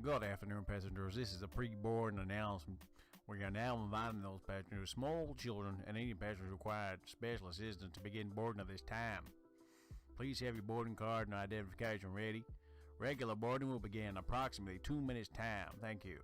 Good afternoon, passengers. This is a pre-boarding announcement. We are now inviting those passengers, small children, and any passengers required special assistance to begin boarding at this time. Please have your boarding card and identification ready. Regular boarding will begin in approximately 2 minutes time. Thank you.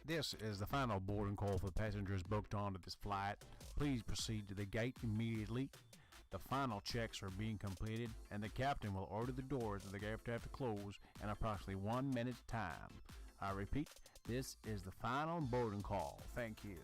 This is the final boarding call for passengers booked onto this flight. Please proceed to the gate immediately. The final checks are being completed, and the captain will order the doors of the aircraft to close in approximately 1 minute's time. I repeat, this is the final boarding call. Thank you.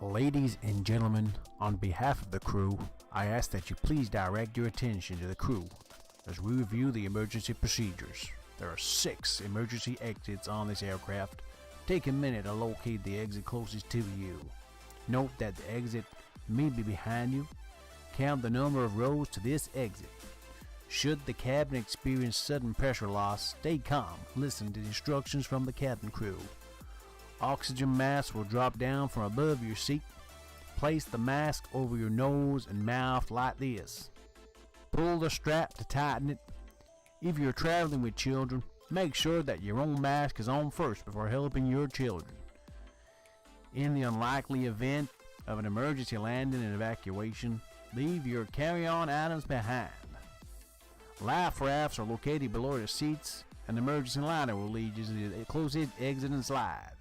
Ladies and gentlemen, on behalf of the crew, I ask that you please direct your attention to the crew as we review the emergency procedures. There are 6 emergency exits on this aircraft. Take a minute to locate the exit closest to you. Note that the exit may be behind you. Count the number of rows to this exit. Should the cabin experience sudden pressure loss, stay calm. Listen to the instructions from the cabin crew. Oxygen mask will drop down from above your seat. Place the mask over your nose and mouth like this. Pull the strap to tighten it. If you're traveling with children, make sure that your own mask is on first before helping your children. In the unlikely event of an emergency landing and evacuation, leave your carry-on items behind. Life rafts are located below the seats, and the emergency liner will lead you to the closest exit and slide.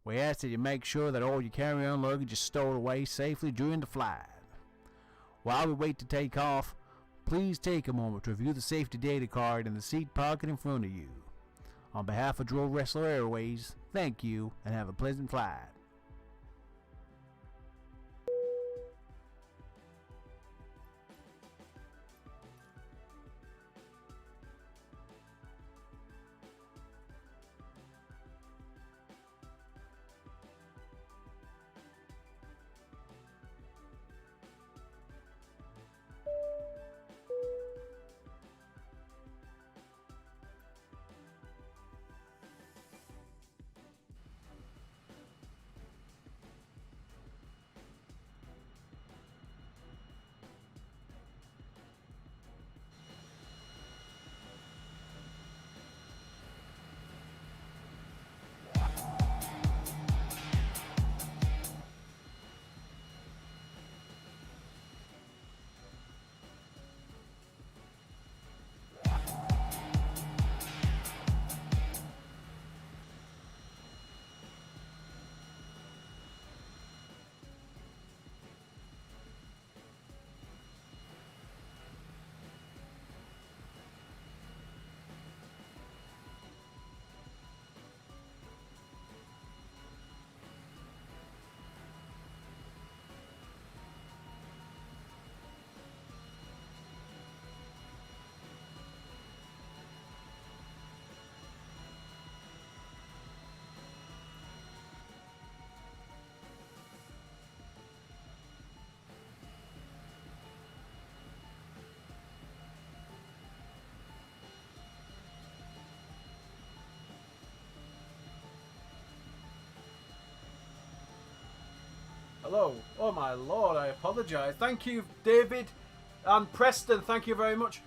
We ask that you make sure that all your carry-on luggage is stored away safely during the flight. While we wait to take off, please take a moment to review the safety data card in the seat pocket in front of you. On behalf of DroneWrestler Airways, thank you and have a pleasant flight. Hello. Oh my lord, I apologise. Thank you, David and Preston. Thank you very much.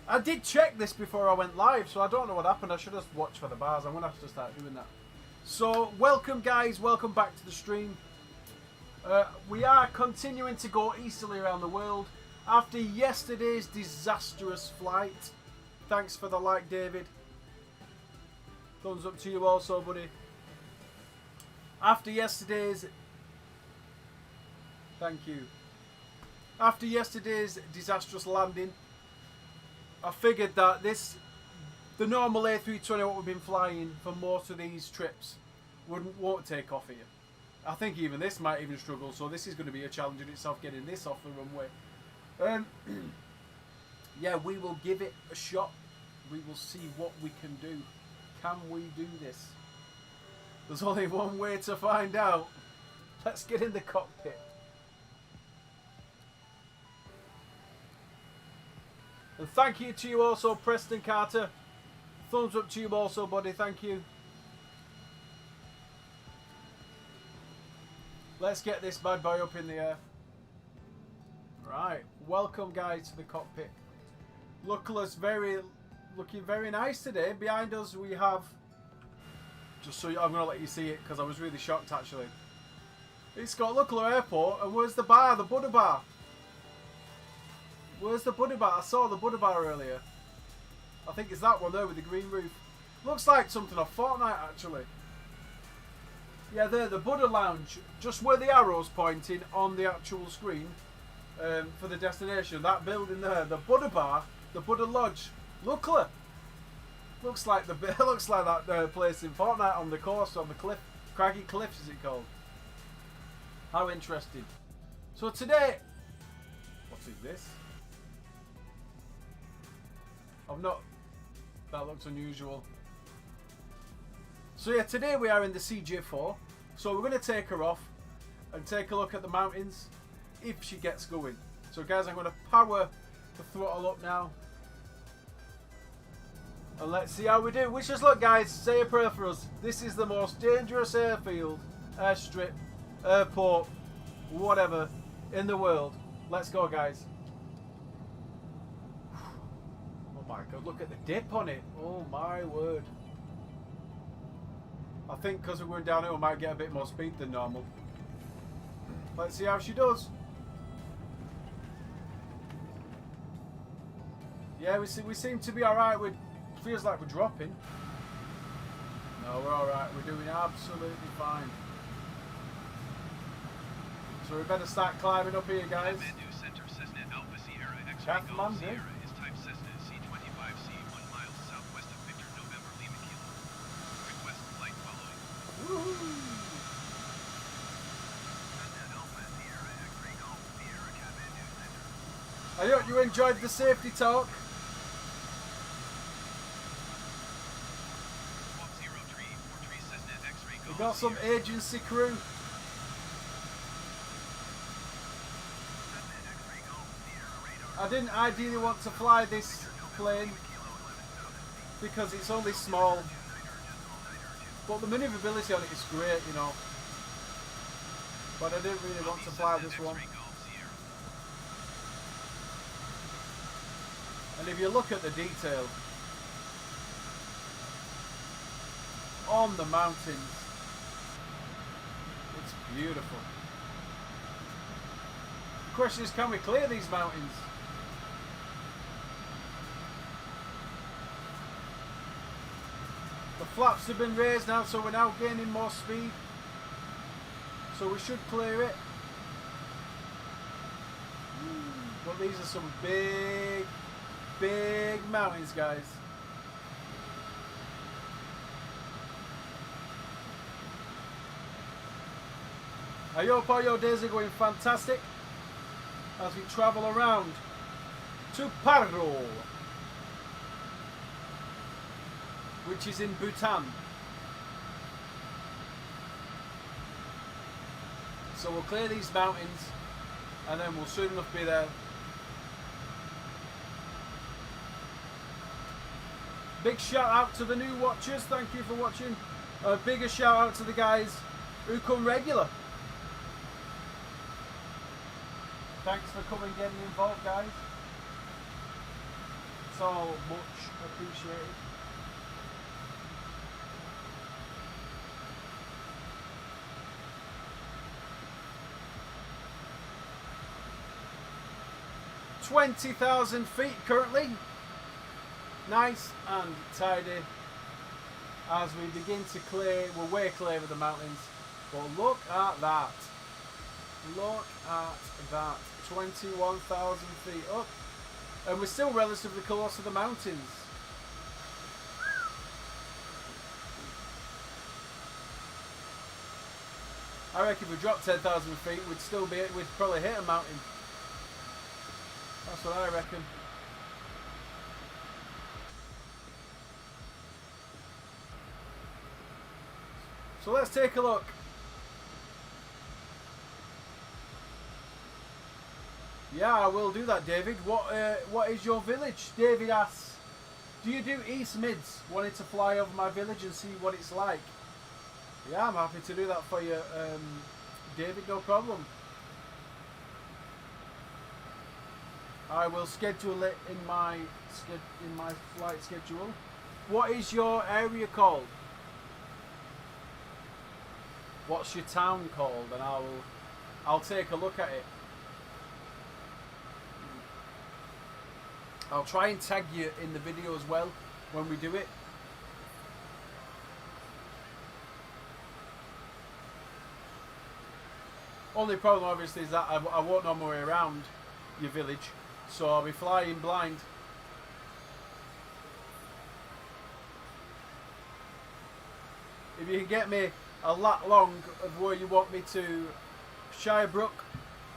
I did check this before I went live, so I don't know what happened. I should have watched for the bars. I'm going to have to start doing that. So, welcome guys. Welcome back to the stream. We are continuing to go easterly around the world after yesterday's disastrous flight. Thanks for the like, David. Thumbs up to you also, buddy. After yesterday's... Thank you. After yesterday's disastrous landing, I figured that the normal A320 what we've been flying for most of these trips won't take off here. I think even this might even struggle, so this is going to be a challenge in itself, getting this off the runway. Yeah, we will give it a shot. We will see what we can do. Can we do this? There's only one way to find out. Let's get in the cockpit. And thank you to you also, Preston Carter. Thumbs up to you also, buddy. Thank you. Let's get this bad boy up in the air. Right. Welcome, guys, to the cockpit. Lukla's looking very nice today. Behind us, we have... Just so I'm going to let you see it, because I was really shocked, actually. It's got Lukla Airport, and where's the bar? The Buddha bar. Where's the Buddha bar? I saw the Buddha bar earlier. I think it's that one there with the green roof. Looks like something off Fortnite, actually. Yeah, there, the Buddha Lounge. Just where the arrow's pointing on the actual screen for the destination. That building there. The Buddha bar. The Buddha Lodge. Lukla. Looks like that place in Fortnite on the coast, on the cliff. Craggy Cliffs, is it called? How interesting. So today... What is this? That looks unusual. So yeah, today we are in the CJ4. So we're going to take her off and take a look at the mountains if she gets going. So guys, I'm going to power the throttle up now. And let's see how we do. Wish us luck, guys. Say a prayer for us. This is the most dangerous airfield, airstrip, airport, whatever, in the world. Let's go, guys. Oh my god, look at the dip on it. Oh my word. I think because we're going downhill, we might get a bit more speed than normal. Let's see how she does. Yeah, we seem to be alright. Feels like we're dropping. No, we're alright. We're doing absolutely fine. So we better start climbing up here, guys. Kathmandu. I hope you enjoyed the safety talk. We got some agency crew. I didn't ideally want to fly this plane because it's only small. But the maneuverability on it is great, you know. But I didn't really want to fly this one. And if you look at the detail on the mountains, it's beautiful. The question is, can we clear these mountains? The flaps have been raised now, so we're now gaining more speed. So we should clear it. But these are some big mountains, guys. I hope all your days are going fantastic as we travel around to Paro, which is in Bhutan. So we'll clear these mountains and then we'll soon enough be there. Big shout out to the new watchers, thank you for watching. A bigger shout out to the guys who come regular. Thanks for coming and getting involved, guys. It's all much appreciated. $20,000 feet currently. Nice and tidy. As we begin to clear, we're way clear of the mountains. But look at that. Look at that. 21,000 feet up. And we're still relatively close to the mountains. I reckon if we dropped 10,000 feet, we'd probably hit a mountain. That's what I reckon. So let's take a look. Yeah, I will do that, David. What is your village? David asks, do you do East Mids? Wanted to fly over my village and see what it's like. Yeah, I'm happy to do that for you, David, no problem. I will schedule it in my flight schedule. What is your area called? What's your town called? And I'll take a look at it. I'll try and tag you in the video as well when we do it. Only problem obviously is that I won't know my way around your village, so I'll be flying blind. If you can get me a lat long of where you want me to, Shirebrook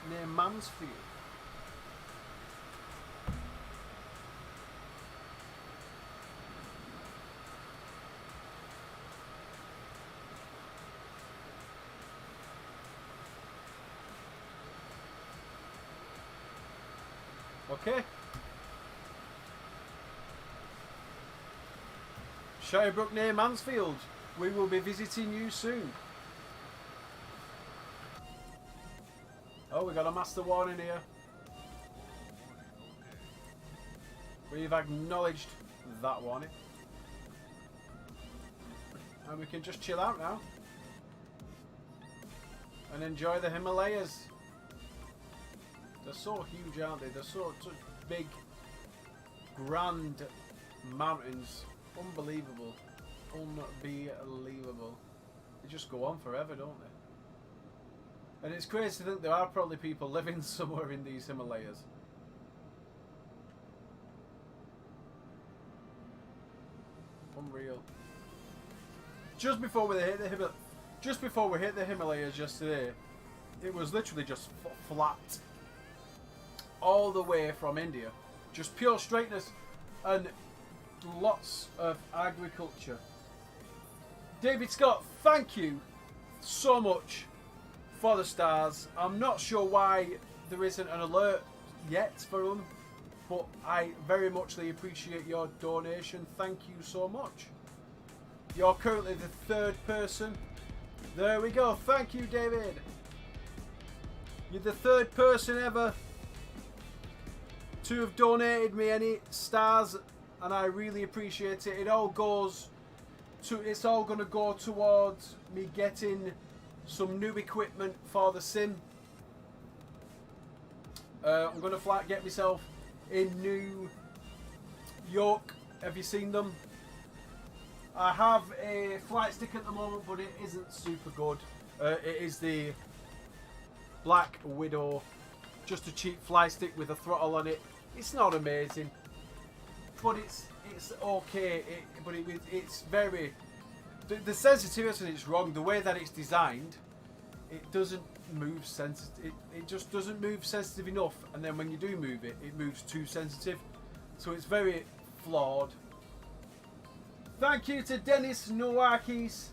near Mansfield. Okay. Shirebrook near Mansfield. We will be visiting you soon. Oh, we got a master warning here. We've acknowledged that warning. And we can just chill out now. And enjoy the Himalayas. They're so huge, aren't they? They're such big, grand mountains. Unbelievable. Unbelievable. They just go on forever, don't they? And it's crazy to think there are probably people living somewhere in these Himalayas. Unreal. Just before we hit the Himalayas yesterday, it was literally just flat. All the way from India. Just pure straightness and lots of agriculture. David Scott, thank you so much for the stars. I'm not sure why there isn't an alert yet for them, but I very muchly appreciate your donation. Thank you so much. You're currently the third person. There we go. Thank you, David. You're the third person ever to have donated me any stars, and I really appreciate it. It's all going to go towards me getting some new equipment for the sim. I'm going to get myself in New York. Have you seen them? I have a flight stick at the moment, but it isn't super good. It is the Black Widow, just a cheap flight stick with a throttle on it. It's not amazing, but it's okay. It's very the sensitivity is wrong. The way that it's designed, it doesn't move sensitive. It just doesn't move sensitive enough. And then when you do move it, it moves too sensitive. So it's very flawed. Thank you to Dennis Nowakis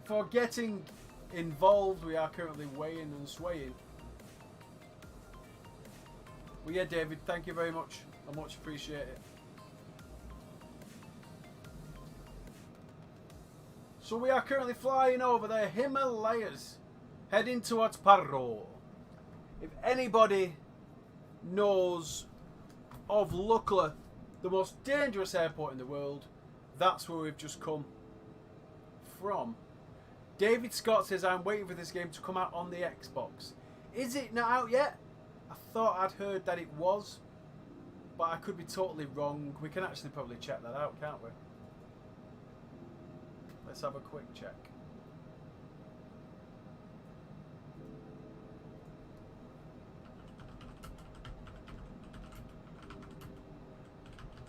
for getting involved. We are currently weighing and swaying. Well, yeah, David, thank you very much. I much appreciate it. So we are currently flying over the Himalayas, heading towards Paro. If anybody knows of Lukla, the most dangerous airport in the world, that's where we've just come from. David Scott says, I'm waiting for this game to come out on the Xbox. Is it not out yet? I thought I'd heard that it was, but I could be totally wrong. We can actually probably check that out, can't we? Let's have a quick check.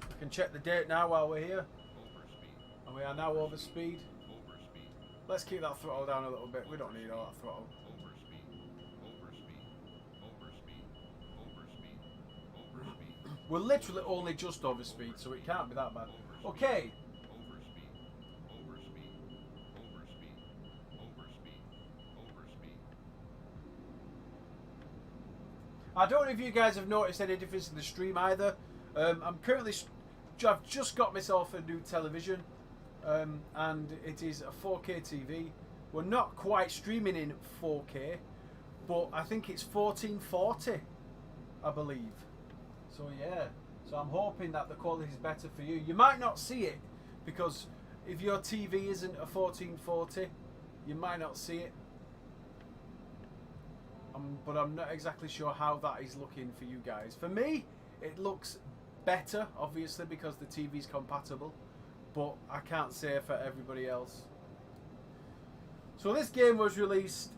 We can check the date now while we're here. Overspeed. And we are now over speed. Overspeed. Let's keep that throttle down a little bit. We don't need all that throttle. We're literally only just over speed, so it can't be that bad. Okay. I don't know if you guys have noticed any difference in the stream either. I've just got myself a new television, and it is a 4K TV. We're not quite streaming in 4K, but I think it's 1440, I believe. So yeah, so I'm hoping that the quality is better for you. You might not see it, because if your TV isn't a 1440, you might not see it. But I'm not exactly sure how that is looking for you guys. For me, it looks better, obviously, because the TV's compatible. But I can't say for everybody else. So this game was released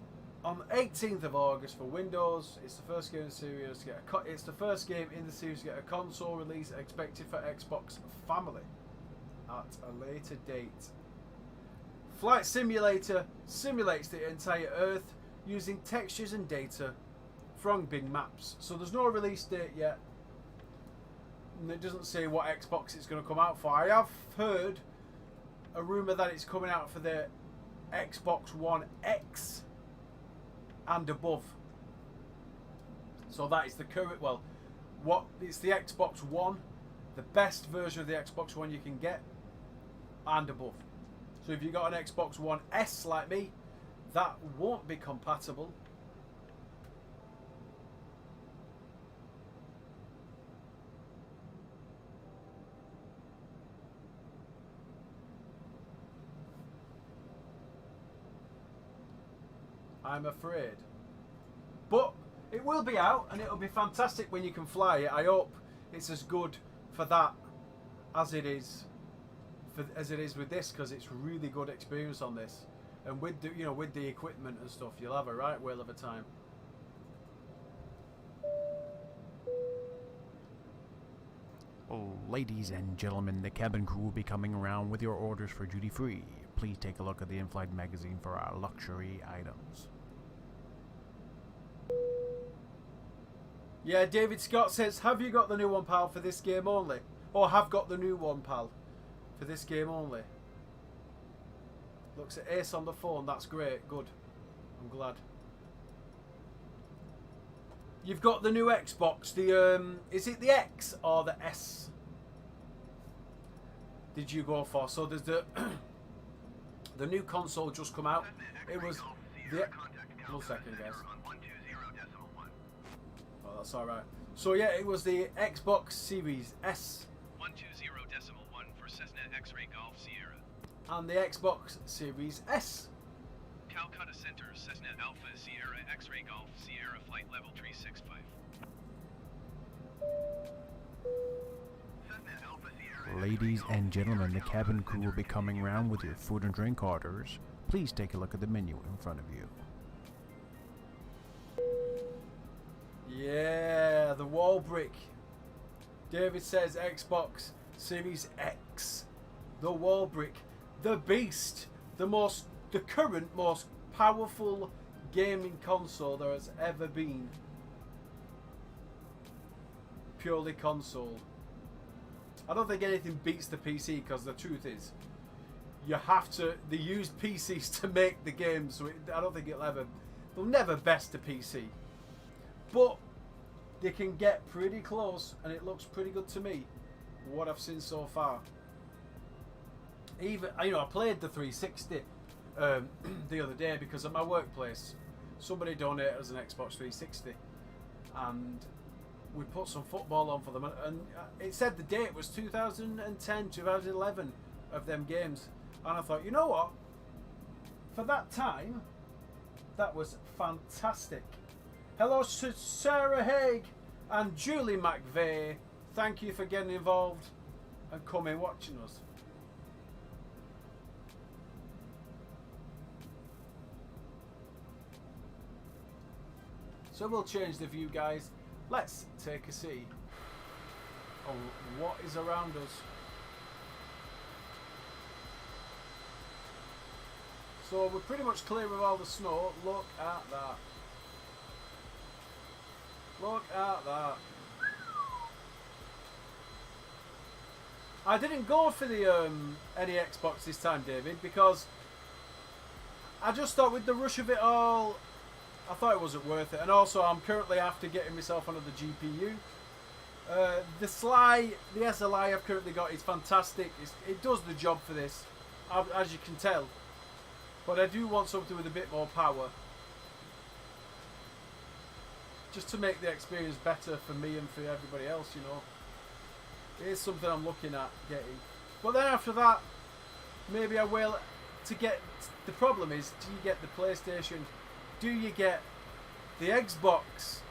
on the 18th of August for Windows. It's the first game in the series to get it's the first game in the series to get a console release, expected for Xbox Family at a later date. Flight Simulator simulates the entire Earth using textures and data from big maps. So there's no release date yet, and it doesn't say what Xbox it's going to come out for. I have heard a rumour that it's coming out for the Xbox One X and above. So that is the current, well, it's the Xbox One, the best version of the Xbox One you can get, and above. So if you got an Xbox One S like me, that won't be compatible. I'm afraid. But it will be out, and it'll be fantastic when you can fly it. I hope it's as good for that as it is with this, because it's really good experience on this. And with the, with the equipment and stuff, you'll have a right whale of a time. Ladies and gentlemen, the cabin crew will be coming around with your orders for duty free. Please take a look at the in-flight magazine for our luxury items. Yeah, David Scott says, have you got the new one, pal, for this game only? Or have got the new one, pal, for this game only? Looks at Ace on the phone. That's great. Good. I'm glad. You've got the new Xbox. The is it the X or the S? Did you go for? So there's the the new console just come out. It was the 1 second, guys. Oh, that's all right. So yeah, it was the Xbox Series S. 120.1 for Cessna X-Ray Golf Sierra. And the Xbox Series S. Calcutta Center, Cessna Alpha Sierra X-Ray Golf Sierra Flight Level 365. Ladies and gentlemen, the cabin crew will be coming around with your food and drink orders. Please take a look at the menu in front of you. Yeah, the wall brick. David says Xbox Series X. The wall brick. The beast. The current most powerful gaming console there has ever been. Purely console. I don't think anything beats the PC, because the truth is, they use PCs to make the game, so I don't think they'll never best the PC. But they can get pretty close, and it looks pretty good to me, what I've seen so far. Even, I played the 360 the other day, because at my workplace somebody donated us an Xbox 360, and we put some football on for them, and it said the date was 2010, 2011 of them games, and I thought, you know what, for that time, that was fantastic. Hello to Sarah Haig and Julie McVeigh. Thank you for getting involved and coming watching us. So we'll change the view, guys. Let's take a see on what is around us. So we're pretty much clear of all the snow. Look at that. Look at that. I didn't go for the any Xbox this time, David, because I just thought with the rush of it all, I thought it wasn't worth it. And also, I'm currently after getting myself onto the GPU. The SLI I've currently got is fantastic. It does the job for this, as you can tell. But I do want something with a bit more power, just to make the experience better for me and for everybody else, you know. It is something I'm looking at getting. But then after that, maybe I will. The problem is, do you get the PlayStation? Do you get the Xbox?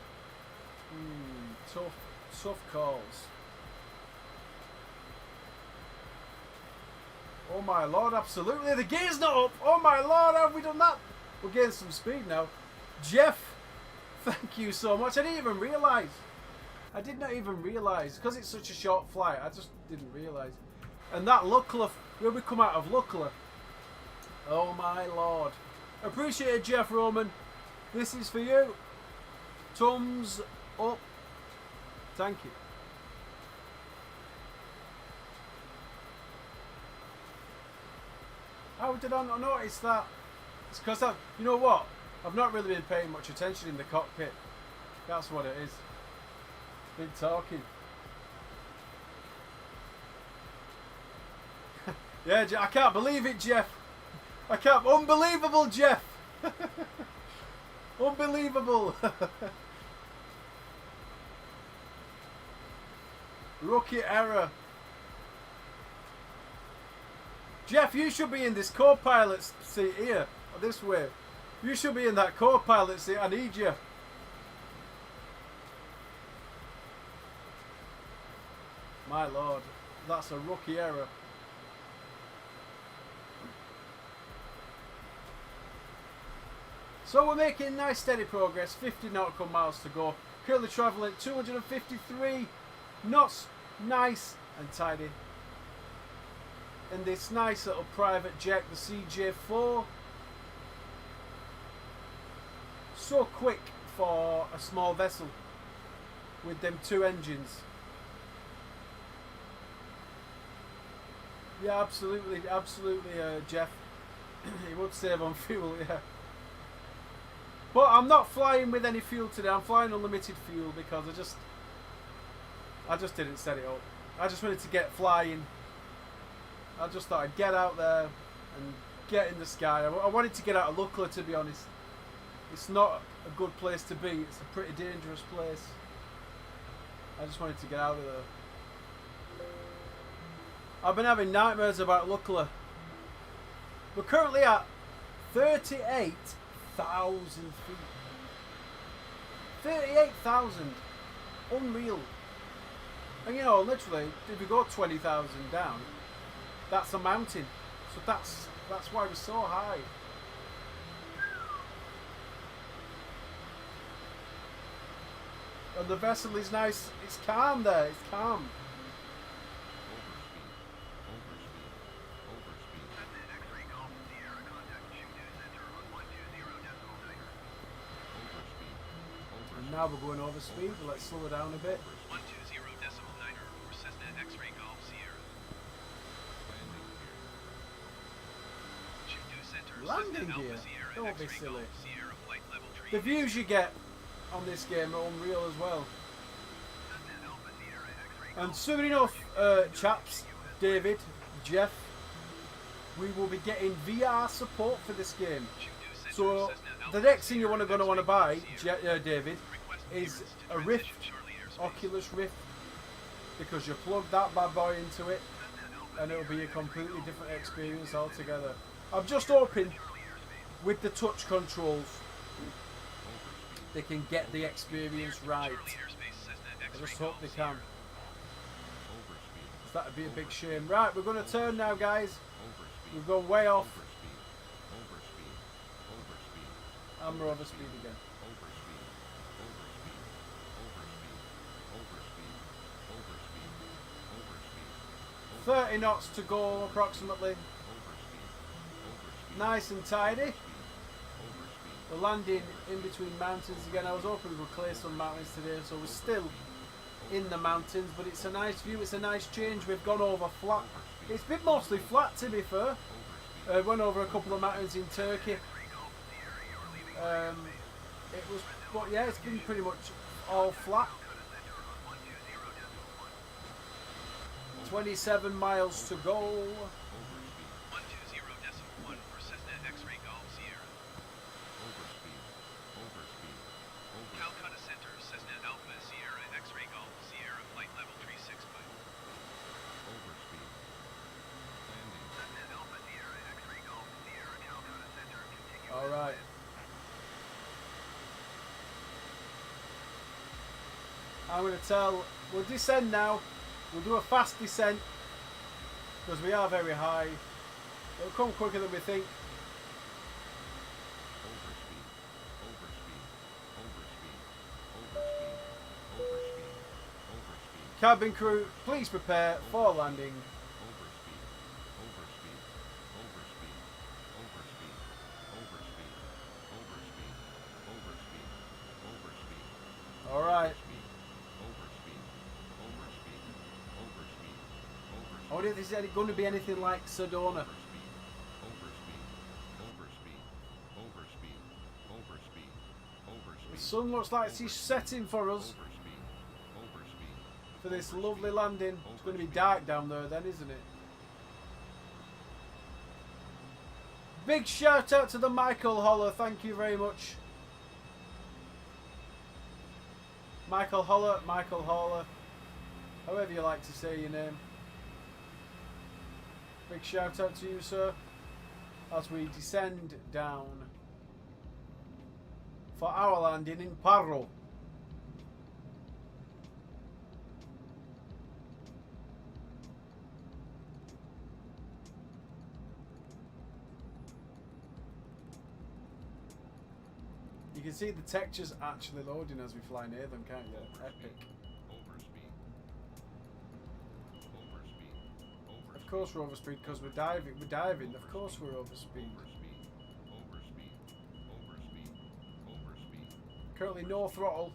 Tough calls. Oh my lord, absolutely. The gear's not up. Oh my lord, have we done that? We're getting some speed now. Jeff, thank you so much. I didn't even realise. I did not even realise. Because it's such a short flight, I just didn't realise. And that Lukla, where we come out of Lukla. Oh my lord. Appreciate it, Jeff Roman. This is for you. Thumbs up. Thank you. How did I not notice that? It's because you know what? I've not really been paying much attention in the cockpit. That's what it is. Been talking. Yeah, I can't believe it, Jeff. I can't. Unbelievable, Jeff. Unbelievable. Rookie error. Jeff, you should be in this co-pilot seat here, this way. You should be in that co-pilot seat. I need you. My lord, that's a rookie error. So we're making nice steady progress, 50 nautical miles to go. Currently travelling 253 knots, nice and tidy. In this nice little private jet, the CJ4. So quick for a small vessel with them two engines. Yeah, absolutely, Jeff. He would save on fuel, yeah. But I'm not flying with any fuel today. I'm flying unlimited fuel because I just didn't set it up. I just wanted to get flying. I just thought I'd get out there and get in the sky. I wanted to get out of Lukla, to be honest. It's not a good place to be. It's a pretty dangerous place. I just wanted to get out of there. I've been having nightmares about Lukla. We're currently at 38,000 feet. 38,000. Unreal. And you know, literally, if you go 20,000 down, that's a mountain. So that's why we're so high. And the vessel is nice. It's calm there. It's calm. And now we're going over speed. Let's slow it down a bit. 120.9 for Cessna X-Ray Golf Sierra. Landing gear. Don't be silly. The views you get on this game are unreal as well. And soon enough, chaps, David, Jeff, we will be getting VR support for this game. So the next thing you're going to want to buy, David, is a Rift, Oculus Rift, because you plug that bad boy into it and it'll be a completely different experience altogether. I'm just hoping with the touch controls they can get the experience right. I just hope they can. That would be a big shame. Right, we're going to turn now, guys. We've gone way off. And we're over speed again. 30 knots to go, approximately. Nice and tidy. We're landing in between mountains again. I was hoping we would clear some mountains today, so we're still in the mountains, but it's a nice view, it's a nice change. We've gone over flat. It's been mostly flat, to be fair. Went over a couple of mountains in Turkey. It was, but yeah, it's been pretty much all flat. 27 miles to go. Alright. I'm going to tell, we'll descend now. We'll do a fast descent because we are very high. It'll come quicker than we think. Cabin crew, please prepare for landing. Alright. I wonder if this is going to be anything like Sedona. The sun looks like it's setting for us. For this lovely landing. It's going to be dark down there then, isn't it? Big shout out to the Michael Holler. Thank you very much. Michael Holler, however you like to say your name. Big shout out to you, sir, as we descend down for our landing in Paro. You can see the textures actually loading as we fly near them, can't you? Epic. Of course we're over speed because we're diving. We're diving. Of course we're over speed. Currently no throttle.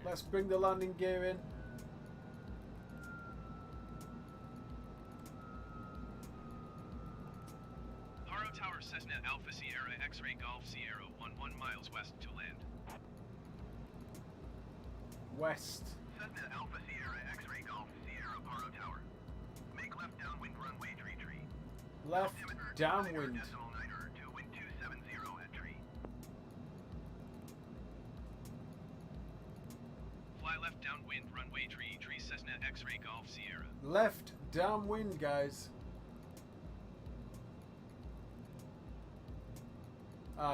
Let's bring the landing gear in. Paro Tower Cessna Alpha Sierra X-Ray Golf Sierra 11 miles west to land. West. Cessna Alpha Sierra X-Ray Golf Sierra Paro Tower. Make left downwind runway tree. Left downwind. Fly left downwind runway tree Cessna X-Ray Golf Sierra. Left downwind, guys.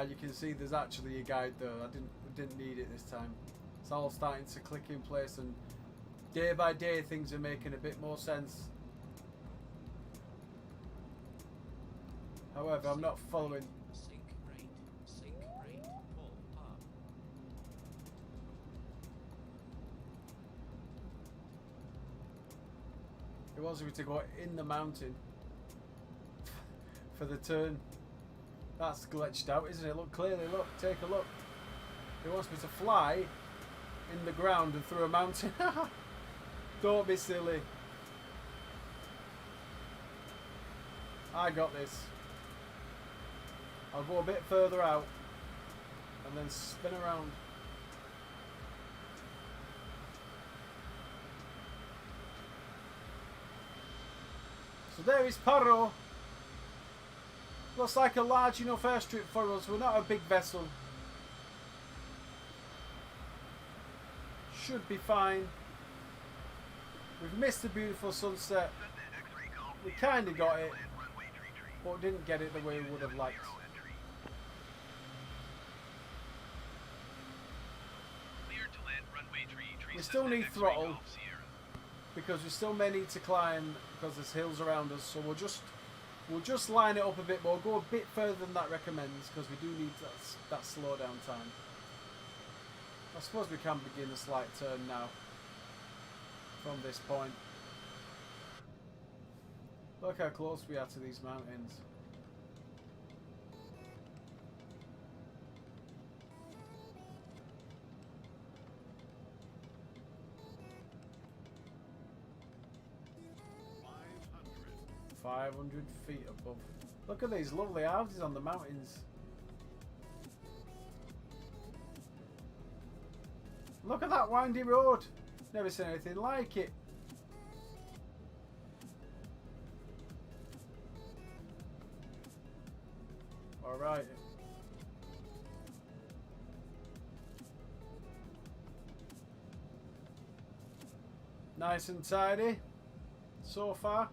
You can see there's actually a guide there. I didn't need it this time. It's all starting to click in place, and day by day things are making a bit more sense. However, I'm not following. Sink right, pull up. It wants me to go in the mountain for the turn. That's glitched out, isn't it? Look clearly, look, take a look. It wants me to fly in the ground and through a mountain. Don't be silly. I got this. I'll go a bit further out and then spin around. So there is Paro. Looks like a large enough airstrip for us. We're not a big vessel. Should be fine. We've missed a beautiful sunset. We kind of got it, but didn't get it the way we would have liked. We still need throttle because we still may need to climb because there's hills around us. So we'll just line it up a bit more. Go a bit further than that recommends because we do need that slow down time. I suppose we can begin a slight turn now from this point. Look how close we are to these mountains. $500 feet above. Look at these lovely houses on the mountains. Look at that windy road. Never seen anything like it. Alright. Nice and tidy so far.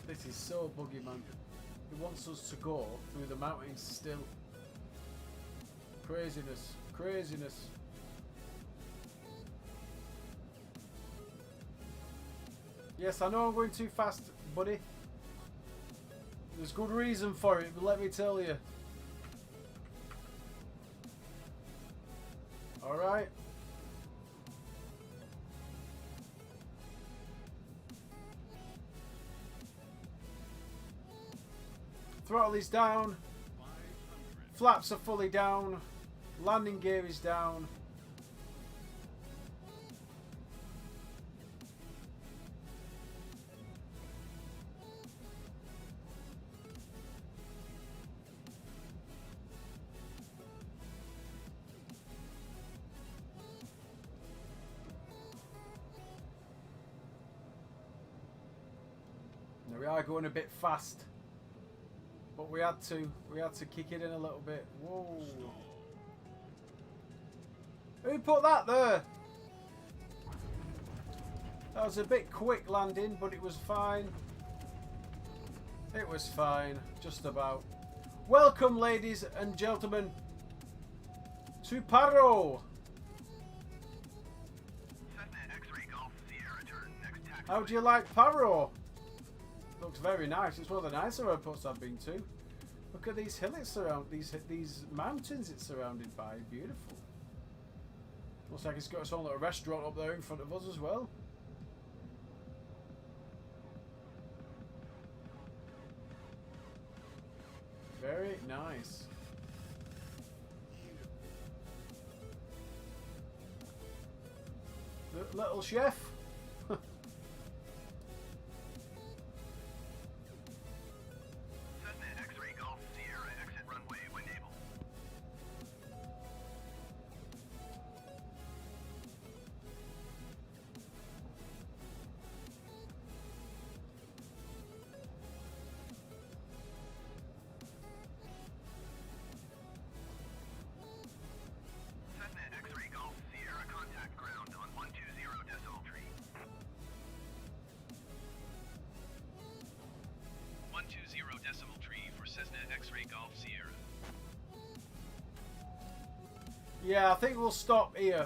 This is so buggy, man. It wants us to go through the mountains still. Craziness. Craziness. Yes, I know I'm going too fast, buddy. There's good reason for it, but let me tell you. Alright. Throttle is down. Flaps are fully down. Landing gear is down. Now we are going a bit fast. But we had to kick it in a little bit. Whoa. Who put that there? That was a bit quick landing, but it was fine. It was fine, just about. Welcome, ladies and gentlemen, to Paro. How do you like Paro? Looks very nice. It's one of the nicer airports I've been to. Look at these hills surround these mountains it's surrounded by. Beautiful. Looks like it's got its own little restaurant up there in front of us as well. Very nice. The little chef. Yeah, I think we'll stop here.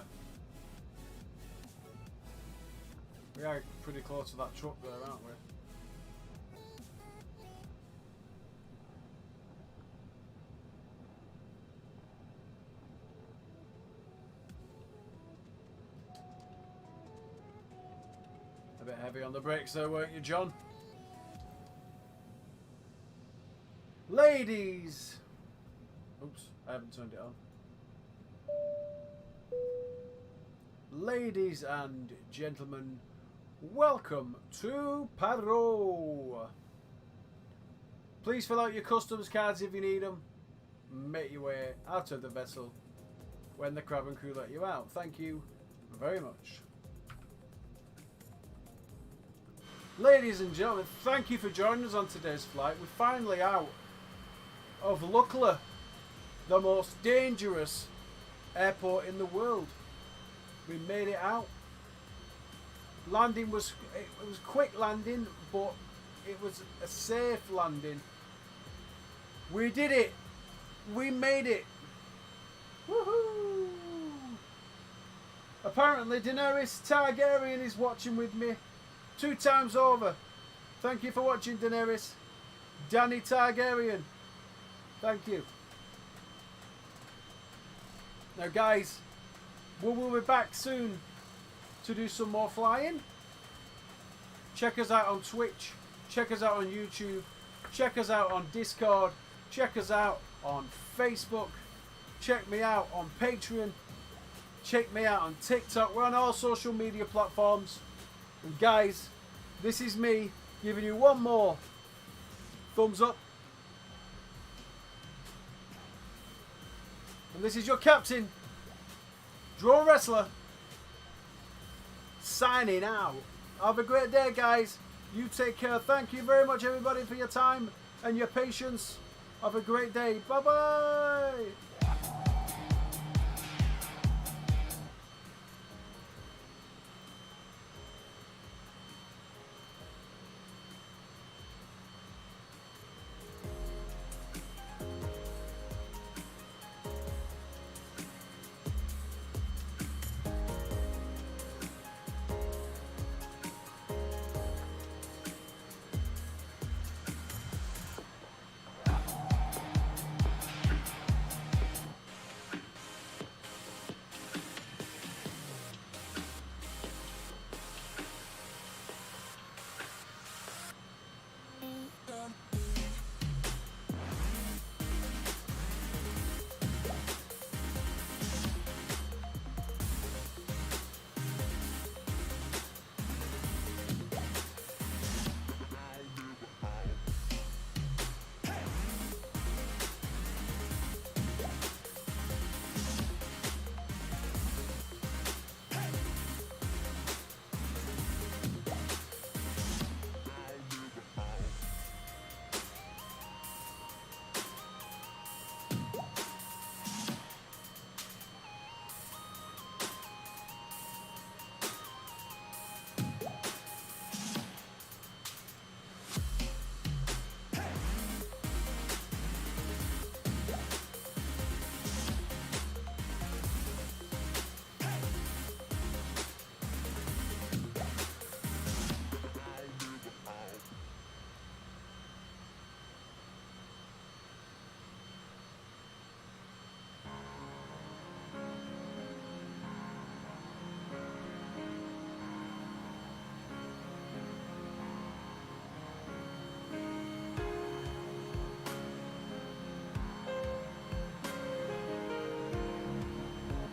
We are pretty close to that truck there, aren't we? A bit heavy on the brakes there, weren't you, John? Ladies! Oops, I haven't turned it on. Ladies and gentlemen, welcome to Paro. Please fill out your customs cards if you need them. Make your way out of the vessel when the cabin crew let you out. Thank you very much. Ladies and gentlemen, thank you for joining us on today's flight. We're finally out of Lukla, the most dangerous airport in the world. We made it out. Landing was quick landing, but it was a safe landing. We did it. We made it. Woohoo! Apparently Daenerys Targaryen is watching with me 2 times over. Thank you for watching, Daenerys. Danny Targaryen. Thank you. Now guys, we will be back soon to do some more flying. Check us out on Twitch. Check us out on YouTube. Check us out on Discord. Check us out on Facebook. Check me out on Patreon. Check me out on TikTok. We're on all social media platforms. And guys, this is me giving you one more thumbs up. And this is your captain, DroneWrestler, signing out. Have a great day, guys. You take care. Thank you very much, everybody, for your time and your patience. Have a great day. Bye-bye.